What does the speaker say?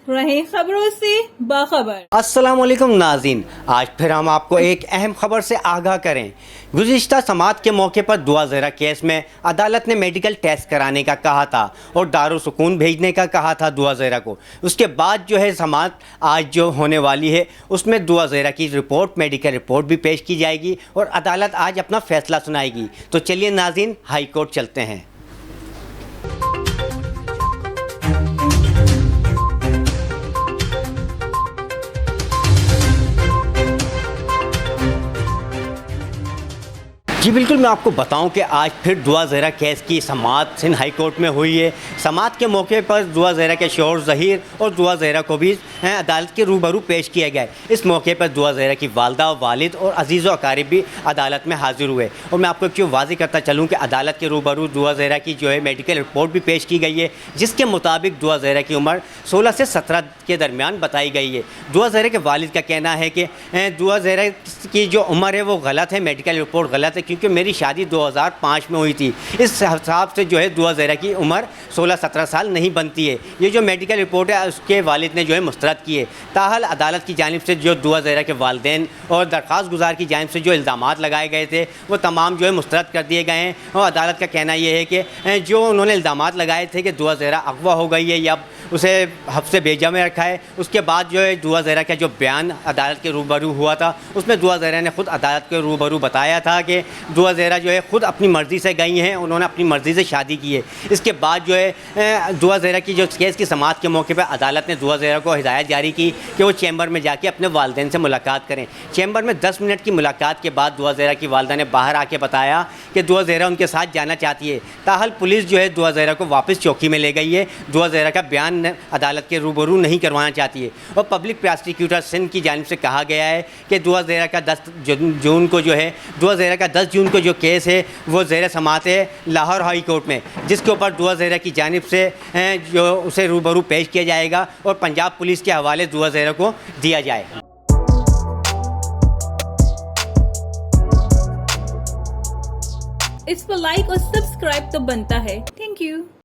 रहे खबरों से बाखबर। अस्सलाम वालेकुम नाज़रीन, आज फिर हम आपको एक अहम खबर से आगाह करें। गुज़िश्ता समात के मौके पर दुआ ज़हरा केस में अदालत ने मेडिकल टेस्ट कराने का कहा था और दारुसुकून भेजने का कहा था दुआ ज़हरा को। उसके बाद जो है समात आज जो होने वाली है उसमें दुआ ज़हरा की रिपोर्ट, मेडिकल रिपोर्ट भी पेश की जाएगी और अदालत आज अपना फ़ैसला सुनाएगी। तो चलिए नाज़रीन, हाई कोर्ट चलते हैं। जी बिल्कुल, मैं आपको बताऊं कि आज फिर दुआ ज़हरा केस की समात सिंध हाई कोर्ट में हुई है। समात के मौके पर दुआ ज़हरा के शौहर ज़हीर और दुआ ज़हरा को भी अदालत के रूबरू पेश किया गया है। इस मौके पर दुआ ज़हरा की वालदा, वालिद और अजीज़ व अकारिब भी अदालत में हाजिर हुए। और मैं आपको एक चीज़ वाज़ेह करता चलूँ कि अदालत के रूबरू दुआ ज़हरा की जो है मेडिकल रिपोर्ट भी पेश की गई है, जिसके मुताबिक दुआ ज़हरा की उम्र 16 से 17 के दरमियान बताई गई है। दुआ ज़हरा के वालिद का कहना है कि दुआ ज़हरा की जो उम्र है वो गलत है, मेडिकल रिपोर्ट गलत है, क्योंकि मेरी शादी 2005 में हुई थी। इस हिसाब से जो है दुआ ज़हरा की उम्र 16-17 साल नहीं बनती है। ये जो मेडिकल रिपोर्ट है उसके वालिद ने जो है मुस्तरद की है। ताहल अदालत की जानिब से जो दुआ ज़हरा के वालिदैन और दरख्वास्त गुजार की जानिब से जो इल्ज़ामात लगाए गए थे वो तमाम जो है मुस्तरद कर दिए गए हैं। और अदालत का कहना ये है कि जो उन्होंने इल्ज़ामात लगाए थे कि दुआ ज़हरा अगवा हो गई है या उसे हफ्से बेजा में रखा है, उसके बाद जो है दुआ ज़हरा का जो बयान अदालत के रूबरू हुआ था उसमें दुआ ज़हरा ने ख़ुद अदालत के रूबरू बताया था कि दुआ ज़हरा जो है ख़ुद अपनी मर्ज़ी से गई हैं, उन्होंने अपनी मर्ज़ी से शादी की है। इसके बाद जो है दुआ ज़हरा की जो केस की समात के मौके पर अदालत ने दुआ ज़हरा को हिदायत जारी की कि वो चैम्बर में जाके अपने वालिदैन से मुलाकात करें। चैम्बर में 10 मिनट की मुलाकात के बाद दुआ ज़हरा की वालदा ने बाहर आके बताया कि दुआ ज़हरा उनके साथ जाना चाहती है। ताहल पुलिस जो है दुआ ज़हरा को वापस चौकी में ले गई है। दुआ ज़हरा का बयान अदालत के रूबरू नहीं करवाना चाहती है। और पब्लिक प्रोसिक्यूटर सिंध की जानिब से कहा गया है कि दुआ ज़हरा का 10 जून को जो है दुआ ज़हरा का 10 जून को जो केस है वो ज़ेर समात है लाहौर हाई कोर्ट में, जिसके ऊपर दुआ ज़हरा की जानिब से जो उसे रूबरू पेश किया जाएगा और पंजाब पुलिस के हवाले दुआ ज़हरा को दिया जाएगा। इस पर लाइक और सब्सक्राइब तो बनता है। Thank you.